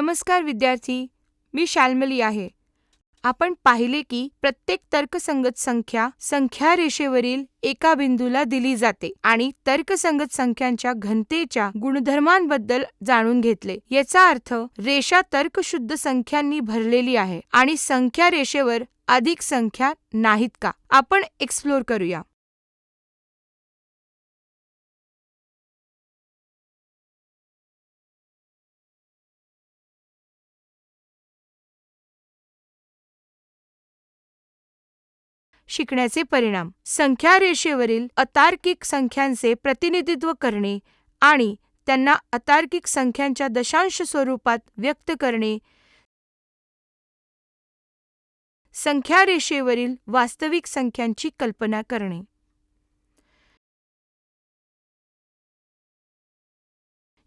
नमस्कार विद्यार्थी, मी शाल्मली आहे. आपण पाहिले की प्रत्येक तर्कसंगत संख्या संख्या रेषेवरील एका बिंदूला दिली जाते आणि तर्कसंगत संख्यांच्या घनतेच्या गुणधर्मांबद्दल जाणून घेतले. याचा अर्थ रेषा तर्कशुद्ध संख्यांनी भरलेली आहे आणि संख्या रेषेवर अधिक संख्या नाहीत का? आपण एक्सप्लोर करूया. शिकण्याचे परिणाम. संख्या रेषेवरील अतार्किक संख्यांचे प्रतिनिधित्व करणे आणि त्यांना अतार्किक संख्यांच्या दशांश स्वरूपात व्यक्त करणे. संख्या रेषेवरील वास्तविक संख्यांची कल्पना करणे.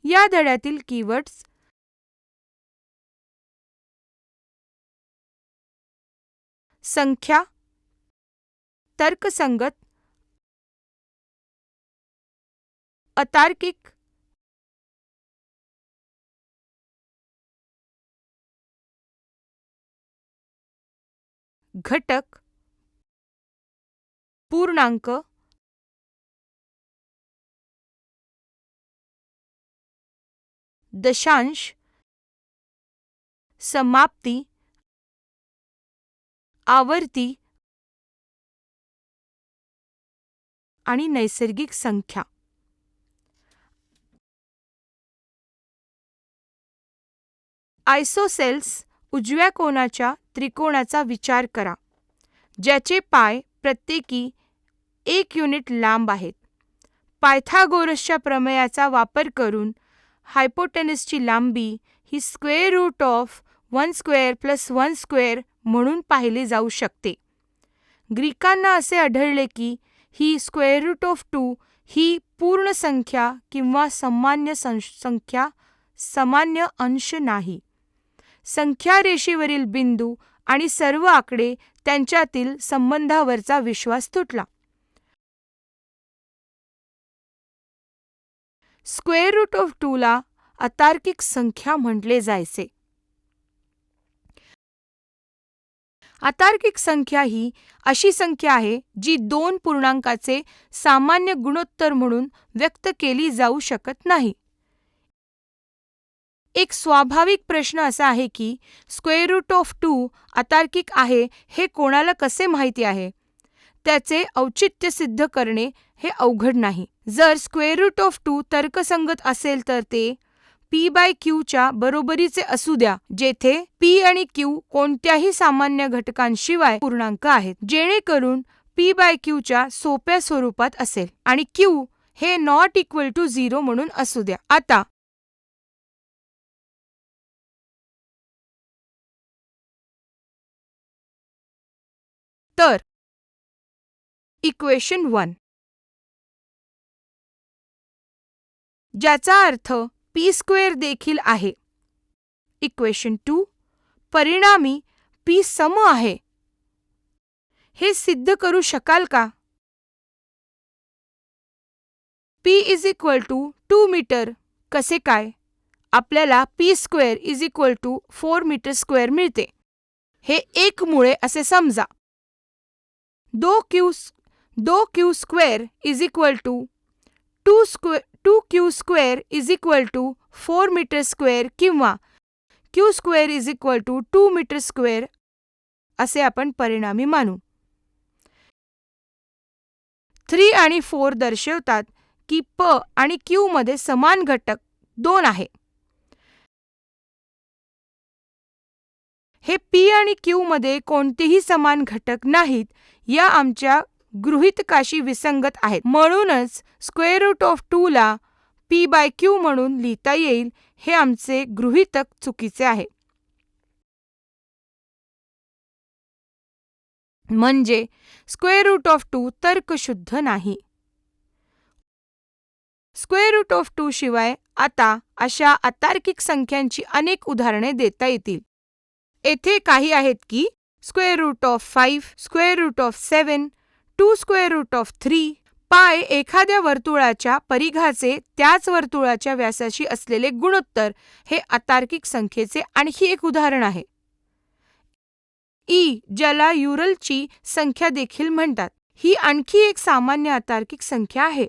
या धड्यातील कीवर्ड्स: संख्या, तर्कसंगत, अतार्किक, घटक, पूर्णांक, दशांश, समाप्ती, आवर्ती आणि नैसर्गिक संख्या. आयसोसेल्स उजव्या कोनाच्या त्रिकोणाचा विचार करा, ज्याचे पाय प्रत्येकी 1 युनिट लांब आहेत. पायथागोरसच्या प्रमेयाचा वापर करून हायपोटेनसची लांबी ही square root of 1 square plus 1 square म्हणून पाहिले जाऊ शकते. ग्रीकांना असे आढळले की ही स्क्वेअर रूट ऑफ 2 ही पूर्ण संख्या किंवा सामान्य अंश नाही. संख्या रेषेवरील बिंदू आणि सर्व आकडे त्यांच्यातील संबंधावरचा विश्वास तुटला. स्क्वेअर रूट ऑफ 2 ला अतार्किक संख्या म्हटले जायचे. अतार्किक संख्या ही अशी संख्या आहे जी 2 पूर्णांकाचे सामान्य गुणोत्तर म्हणून व्यक्त केली जाऊ शकत नाही. एक स्वाभाविक प्रश्न असा आहे की स्क्वेअर रूट ऑफ 2 अतार्किक आहे हे कोणाला कसे माहिती आहे? त्याचे औचित्य सिद्ध करणे हे अवघड नाही. जर स्क्वेअर रूट ऑफ 2 तर्कसंगत असेल तर ते p/q च्या बरोबरीचे असू द्या, जेथे p आणि q कोणत्याही सामान्य घटकांशिवाय पूर्णांक आहेत, जेणेकरून p/q च्या सोप्या स्वरूपात असेल आणि q हे नॉट इक्वल टू 0 म्हणून असू द्या. आता तर इक्वेशन 1, ज्याचा अर्थ p स्क्वेअर देखील आहे. इक्वेशन 2, परिणामी p सम आहे. हे सिद्ध करू शकाल का? p is equal to 2 metre. कसे काय? आपल्याला p square is equal to 4 metre square मिळते. हे 1 मुळे असे समजा. 2q square is equal to 2q square is equal to 4 metre square किंवा q square is equal to 2 metre square असे आपण परिणामी मानू. 3 आणि 4 दर्शवतात की p आणि q मध्ये समान घटक 2 आहे. हे p आणि q मध्ये कोणतेही समान घटक नाहीत या आमच्या गृहीतकाशी विसंगत आहेत. म्हणूनच स्क्वेअर रूट ऑफ 2 ला p/q म्हणून लिहिता येईल. हे आमचे गृहीतक चुकीचे आहे. म्हणजे स्क्वेअर रूट ऑफ 2 तर्कशुद्ध नाही. स्क्वेअर रूट ऑफ 2 शिवाय आता अशा अतार्किक संख्यांची अनेक उदाहरणे देता येतील. येथे काही आहेत की square root of 5, square root of 7, 2 square root of 3, pi एखाद्या वर्तुळाच्या परिघाचे त्याच वर्तुळाच्या व्यासाशी असलेले गुणोत्तर हे अतार्किक संख्येचे आणखी एक उदाहरण आहे. ज्याला युरलची संख्या देखील म्हणतात, ही आणखी एक सामान्य अतार्किक संख्या आहे.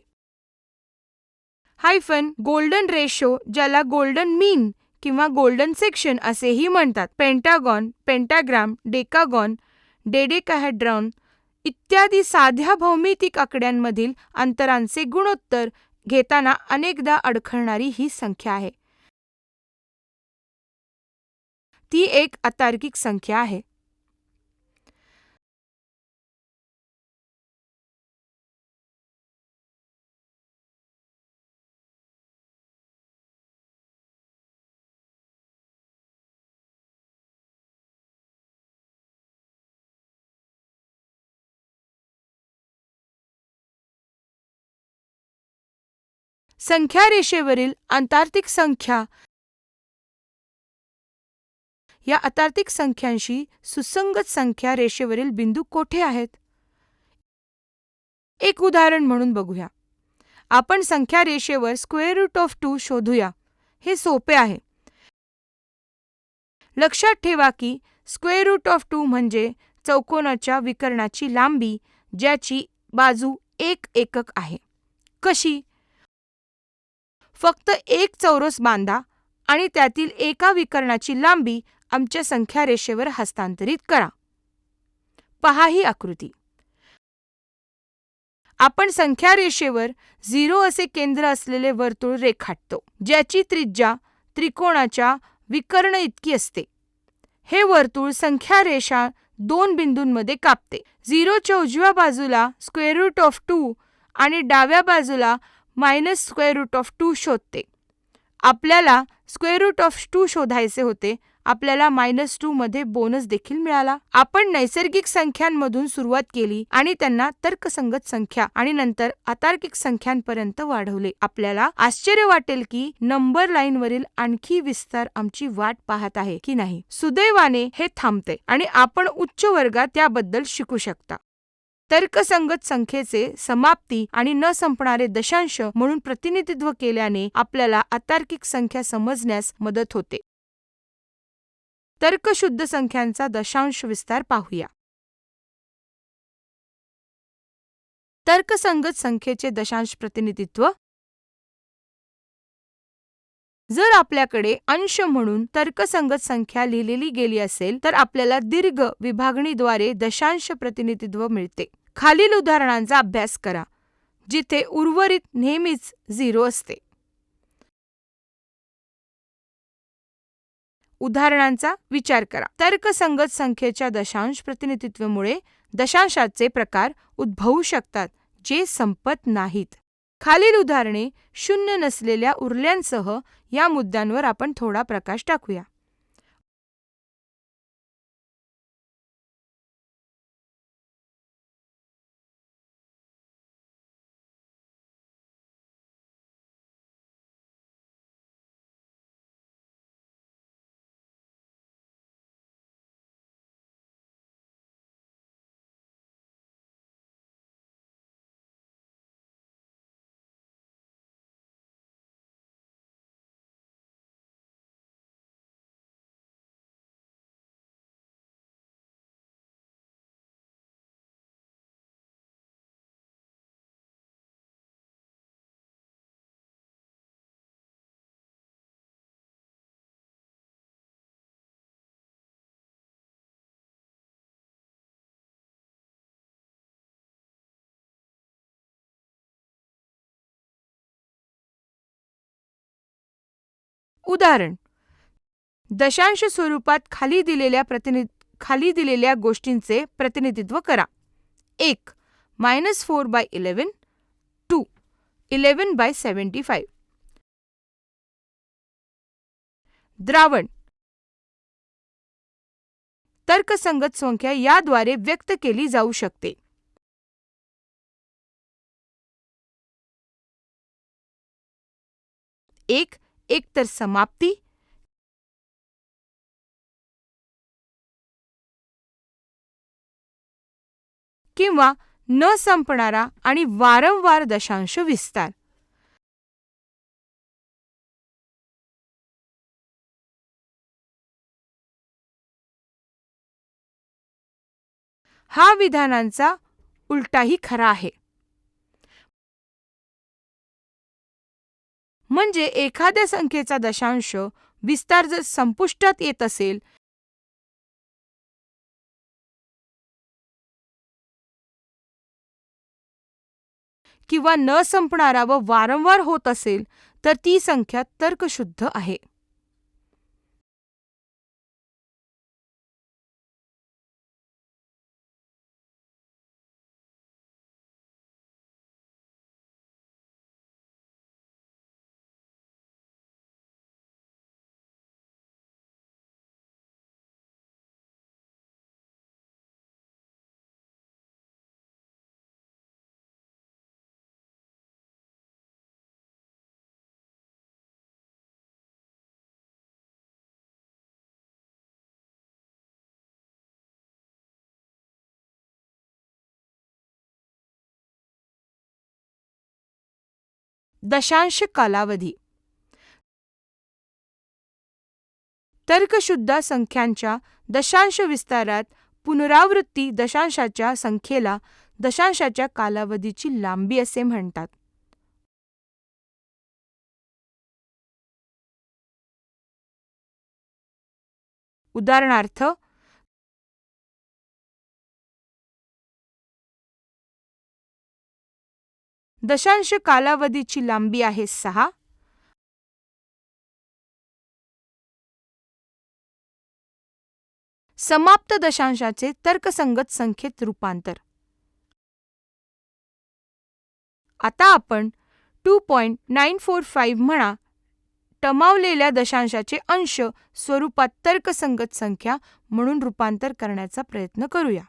गोल्डन रेशो, ज्याला गोल्डन मीन किंवा गोल्डन सेक्शन असेही म्हणतात, पेंटागॉन, पेंटाग्राम, डेकागॉन, डेडेकाहेड्रॉन इत्यादी साध्या भौमितिक आकड्यांमधील अंतरांचे गुणोत्तर घेताना अनेकदा अडखळणारी ही संख्या आहे. ती एक अतार्किक संख्या आहे. संख्या रेषेवरील अतार्किक संख्या या अतार्किक संख्यांशी सुसंगत संख्या रेषेवरील बिंदू कोठे आहेत? एक उदाहरण म्हणून बघूया. आपण संख्या रेषेवर स्क्वेअर रूट ऑफ 2 शोधूया. हे सोपे आहे. लक्षात ठेवा की स्क्वेअर रूट ऑफ 2 म्हणजे चौकोनाच्या विकर्णाची लांबी ज्याची बाजू 1 एकक आहे. कशी? फक्त एक चौरस बांधा आणि त्यातील एका विकर्णाची लांबी आमच्या संख्या रेषेवर हस्तांतरित करा. पहा ही आकृती. आपण संख्या रेषेवर 0 असे केंद्र असलेले वर्तुळ रेखाटतो, ज्याची त्रिज्या त्रिकोणाच्या विकर्ण इतकी असते. हे वर्तुळ संख्या रेषा 2 बिंदूंमध्ये कापते. 0च्या उजव्या बाजूला स्क्वेअर रूट ऑफ 2 आणि डाव्या बाजूला मायनस स्क्वेअर रूट ऑफ 2 शोधते. आपल्याला स्क्वेअर रूट ऑफ 2 शोधायचे होते. आपल्याला -2 मध्ये बोनस देखील मिळाला. आपण नैसर्गिक संख्यांमधून सुरुवात केली आणि त्यांना तर्कसंगत संख्या आणि नंतर अतार्किक संख्यांपर्यंत वाढवले. आपल्याला आश्चर्य वाटेल की नंबर लाईनवरील आणखी विस्तार आमची वाट पाहत आहे की नाही. सुदैवाने हे थांबते आणि आपण उच्च वर्गात याबद्दल शिकू शकता. तर्कसंगत संख्येचे समाप्ती आणि न संपणारे दशांश म्हणून प्रतिनिधित्व केल्याने आपल्याला अतार्किक संख्या समजण्यास मदत होते. तर्कशुद्ध संख्यांचा दशांश विस्तार पाहूया. तर्कसंगत संख्येचे दशांश प्रतिनिधित्व. जर आपल्याकडे अंश म्हणून तर्कसंगत संख्या लिहिलेली गेली असेल तर आपल्याला दीर्घ विभागणीद्वारे दशांश प्रतिनिधित्व मिळते. खालील उदाहरणांचा अभ्यास करा जिथे उर्वरित नेहमीच 0 असते. उदाहरणांचा विचार करा. तर्कसंगत संख्येच्या दशांश प्रतिनिधित्वामुळे दशांशाचे प्रकार उद्भवू शकतात जे संपत नाहीत. खालील उदाहरणे शून्य नसलेल्या उरल्यांसह या मुद्द्यांवर आपण थोडा प्रकाश टाकूया. उदाहरण. दशांश स्वरूपात खाली दिलेल्या गोष्टींचे प्रतिनिधित्व करा. 1. -4/11 2. 11/75. द्रावण. तर्कसंगत संख्या याद्वारे व्यक्त केली जाऊ शकते. 1. एकतर समाप्ती किंवा न संपणारा आणि वारंवार दशांश विस्तार. हा विधानांचा उलटाही खरा आहे. म्हणजे एखाद्या संख्येचा दशांश विस्तार जर संपुष्टात येत असेल किंवा न संपणारा व वारंवार होत असेल तर ती संख्या तर्कशुद्ध आहे. दशांश कालावधी. तर्कशुद्ध संख्यांच्या दशांश विस्तारात पुनरावृत्ती दशांशाच्या संख्येला दशांशाच्या कालावधीची लांबी असे म्हणतात. उदाहरणार्थ, दशांश कालावधीची लांबी आहे 6. समाप्त दशांशाचे तर्कसंगत संख्येत रूपांतर. आता आपण 2.945 म्हणा टमावलेल्या दशांशाचे अंश स्वरूपात तर्कसंगत संख्या म्हणून रूपांतर करण्याचा प्रयत्न करूया.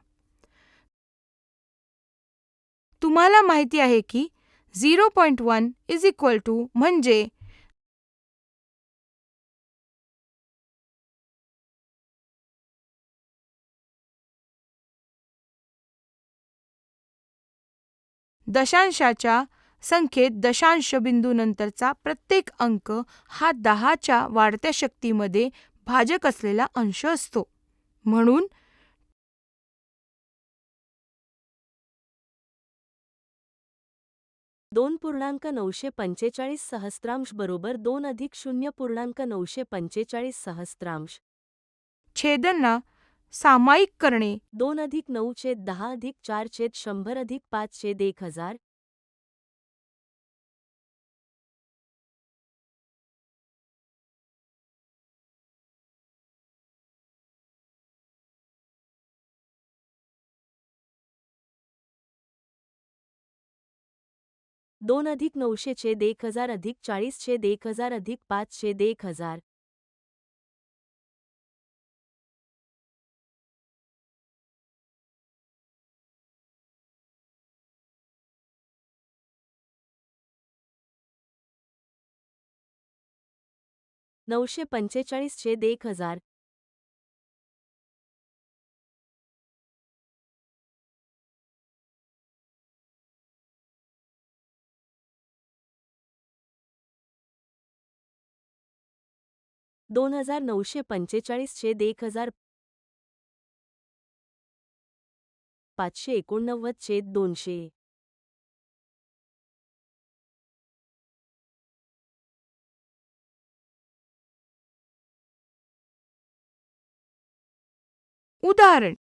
तुम्हाला माहिती आहे की 0.1 इज इक्वल टू म्हणजे दशांशाच्या संख्येत दशांश बिंदूनंतरचा प्रत्येक अंक हा 10च्या वाढत्या शक्तीमध्ये भाजक असलेला अंश असतो. म्हणून 2.945 सहस्त्रांश बरोबर 2 अधिक 0.945 सहस्त्रांश. छेदनला सामायिक करणे 2 अधिक 9/10 अधिक 4/100 अधिक 5/1000. दोन अधिक 900/1000 अधिक 40/1000 अधिक 5/1000. नऊशे 45/1000. $2945/1000. 589/200. उदाहरण,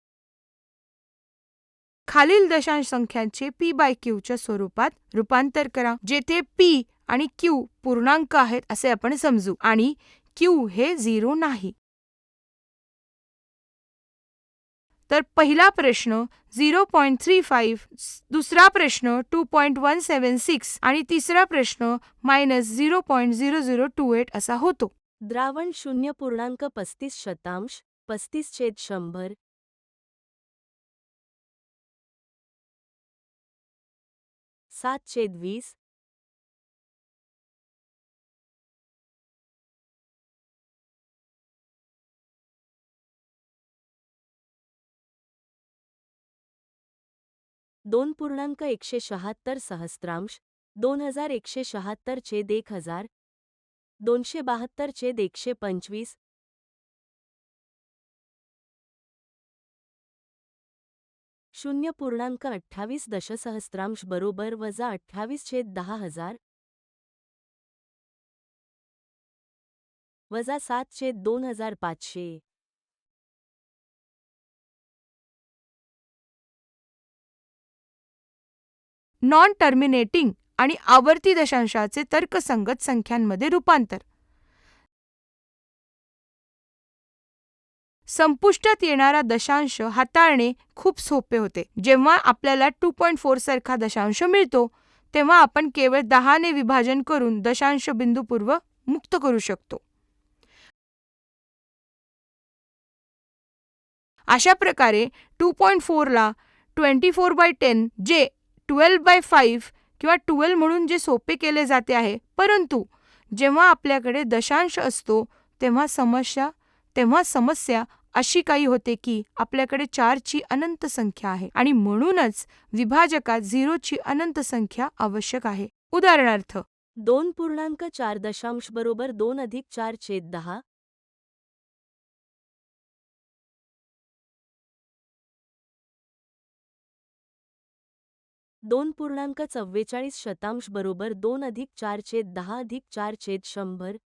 खालील दशांश संख्यांचे p/q च्या स्वरूपात रूपांतर करा, जेथे p आणि q पूर्णांक आहेत असे आपण समजू आणि q हे 0 नाही. तर पहिला प्रश्न 0.35, दुसरा प्रश्न 2.176 आणि तिसरा प्रश्न -0.0028 असा होतो. द्रावण 0.35 35/100. 7/20. 2.176 सहस्त्रांश 2176 छेद 1000 272 छेद 125 0.28 दशसहस्रांश बरोबर वजा 28 छेद 10,000 वजा 7 छेद 2500 नॉन टर्मिनेटिंग आणि आवर्ती दशांशाचे तर्कसंगत संख्यांमध्ये रूपांतर. संपुष्टात येणारा दशांश हाताळणे खूप सोपे होते. जेव्हा आपल्याला 2.4 सारखा दशांश मिळतो तेव्हा आपण केवळ 10 ने विभाजन करून दशांश बिंदूपूर्व मुक्त करू शकतो. अशा प्रकारे 2.4 ला 24/10 जे 12/5 किंवा 12 म्हणून जे सोपे केले जाते आहे, परंतु जेव्हा आपल्याकडे दशांश असतो तेव्हा समस्या अशी काही होते की आपल्याकडे 4 ची अनंत संख्या आहे आणि म्हणूनच विभाजकात 0 ची अनंत संख्या आवश्यक आहे. उदाहरणार्थ 2.4 दशांश बरोबर 2 अधिक 4 छेद 10 2.44 शतांश बरोबर 2 अधिक 4 छेद 10 अधिक 4 छेद 100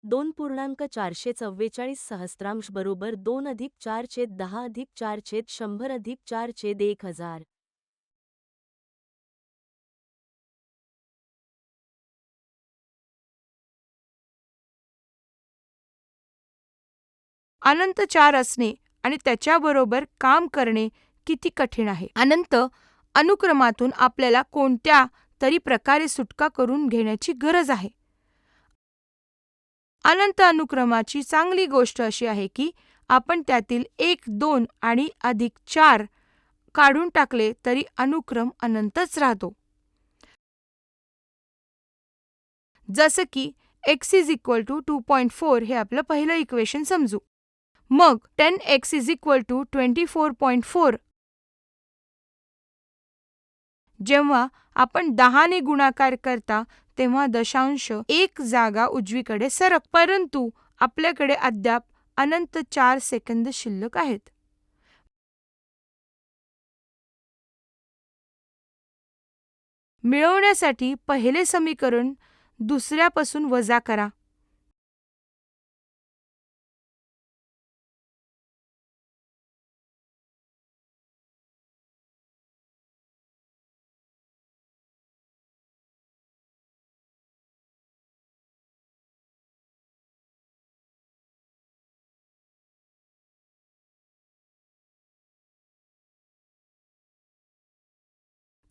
2.444 सहस्त्रांश बरोबर 2 अधिक 4 छेद 10 अधिक 4 छेद 100 अधिक 4 छेद 1000 अनंत 4 असणे आणि त्याच्याबरोबर काम करणे किती कठीण आहे. अनंत अनुक्रमातून आपल्याला कोणत्या तरी प्रकारे सुटका करून घेण्याची गरज आहे. अनंत अनुक्रमाची चांगली गोष्ट अशी आहे की आपण त्यातील 1, 2 आणि अधिक 4 काढून टाकले तरी अनुक्रम अनंतच राहतो. जसं की x = 2.4 हे आपलं पहिलं इक्वेशन समजू. मग 10x = 24.4 जेव्हा आपण 10 ने गुणाकार करता तेव्हा दशांश एक जागा उजवीकडे सरक, परंतु आपल्याकडे अद्याप अनंत 4 सेकंद शिल्लक आहेत. मिळवण्यासाठी पहिले समीकरण दुसऱ्यापासून वजा करा.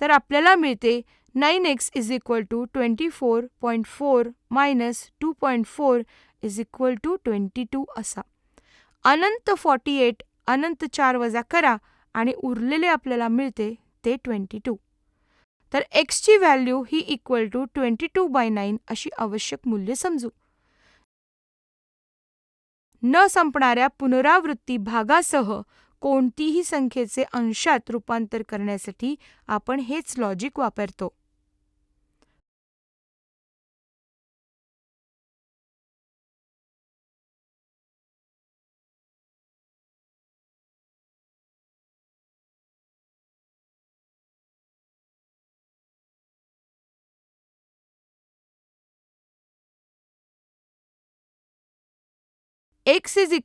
तर आपल्याला मिळते 9x = 24.4 - 2.4 = 22 असा. अनंत 48 अनंत 4 वजा करा आणि उरलेले आपल्याला मिळते ते 22. तर x ची व्हॅल्यू ही = 22/9 अशी आवश्यक मूल्य समजू. न संपणाऱ्या पुनरावृत्ती भागासह कोणतीही संख्येचे अंशात रूपांतर करण्यासाठी आपण हेच लॉजिक वापरतो. x =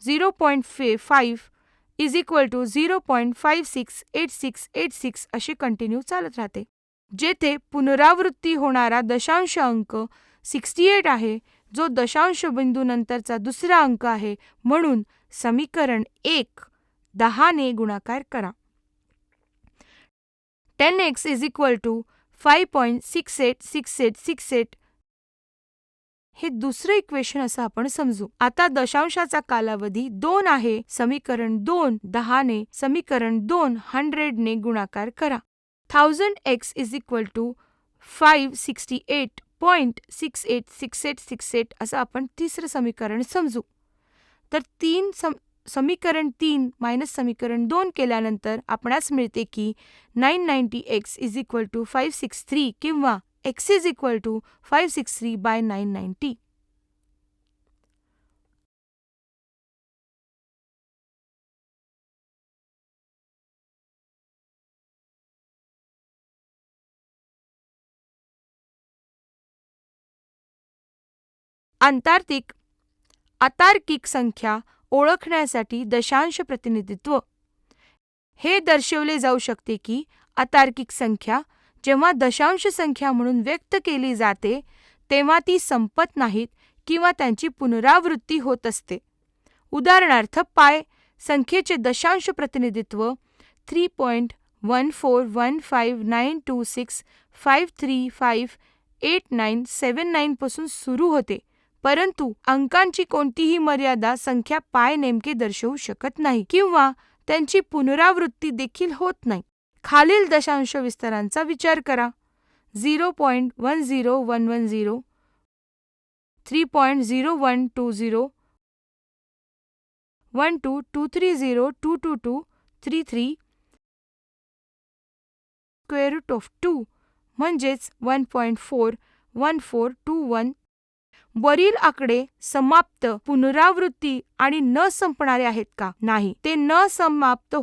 0.5 = 0.568686 अशी कंटिन्यू चालत राहते. जेथे पुनरावृत्ती होणारा दशांश अंक 68 आहे, जो दशांश बिंदूनंतरचा दुसरा अंक आहे, म्हणून समीकरण 1 10 ने गुणाकार करा. 10x = 5.686868 हे दुसरं इक्वेशन असं आपण समजू. आता दशांशाचा कालावधी 2 आहे. समीकरण 2 10 ने समीकरण 2 100 ने गुणाकार करा. 1000x = 568 0.686868 असं आपण तिसरं समीकरण समजू. तर समीकरण 3 मायनस समीकरण 2 केल्यानंतर आपणास मिळते की 990x इज इक्वल टू 563 किंवा x is equal to 563 by 990. अतार्किक संख्या ओळखण्यासाठी दशांश प्रतिनिधित्व. हे दर्शवले जाऊ शकते की अतार्किक संख्या जेव्हा दशांश संख्या म्हणून व्यक्त केली जाते तेव्हा ती संपत नाहीत किंवा त्यांची पुनरावृत्ती होत असते. उदाहरणार्थ पाय संख्येचे दशांश प्रतिनिधित्व 3.1415926535897 पासून सुरू होते, परंतु अंकांची कोणतीही मर्यादा संख्या पाय नेमके दर्शवू शकत नाही किंवा त्यांची पुनरावृत्ती देखील होत नाही. खालील दशांश विस्तारांचा विचार करा. 0.10110, 3.0120, 1223022233, स्क्वेअर रूट ऑफ 2 म्हणजेच 1.41421. वरील आकडे समाप्त, पुनरावृत्ती आणि न संपणारे आहेत का? नाही. ते ना समाप्त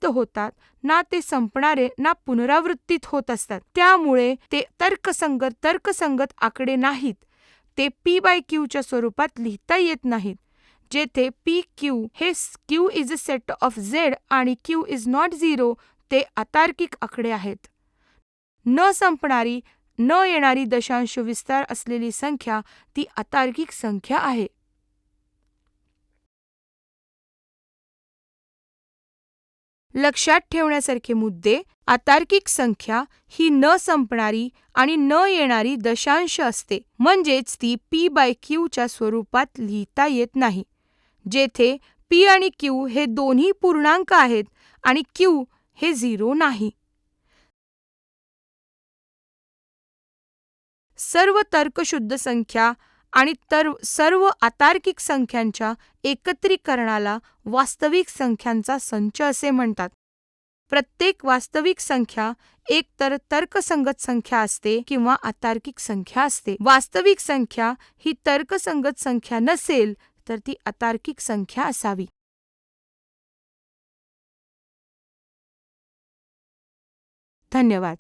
होतात, ना ते संपणारे ना पुनरावृत्तीत होत असतात. त्यामुळे ते तर्कसंगत आकडे नाहीत. ते p/q च्या स्वरूपात लिहिता येत नाहीत. जेथे pq हे q is a set of z आणि q इज नॉट 0 ते अतार्किक आकडे आहेत. न संपणारी न येणारी दशांश विस्तार असलेली संख्या ती अतार्किक संख्या आहे. लक्षात ठेवण्यासारखे मुद्दे: अतार्किक संख्या ही न संपणारी आणि न येणारी दशांश असते, म्हणजेच ती p/q च्या स्वरूपात लिहिता येत नाही. जेथे p आणि q हे दोन्ही पूर्णांक आहेत आणि q हे 0 नाही. सर्व तर्कशुद्ध संख्या आणि सर्व अतार्किक संख्यांच्या एकत्रीकरणाला वास्तविक संख्यांचा संच असे म्हणतात. प्रत्येक वास्तविक संख्या एकतर तर्कसंगत संख्या असते किंवा अतार्किक संख्या असते. वास्तविक संख्या ही तर्कसंगत संख्या नसेल तर ती अतार्किक संख्या असावी. धन्यवाद.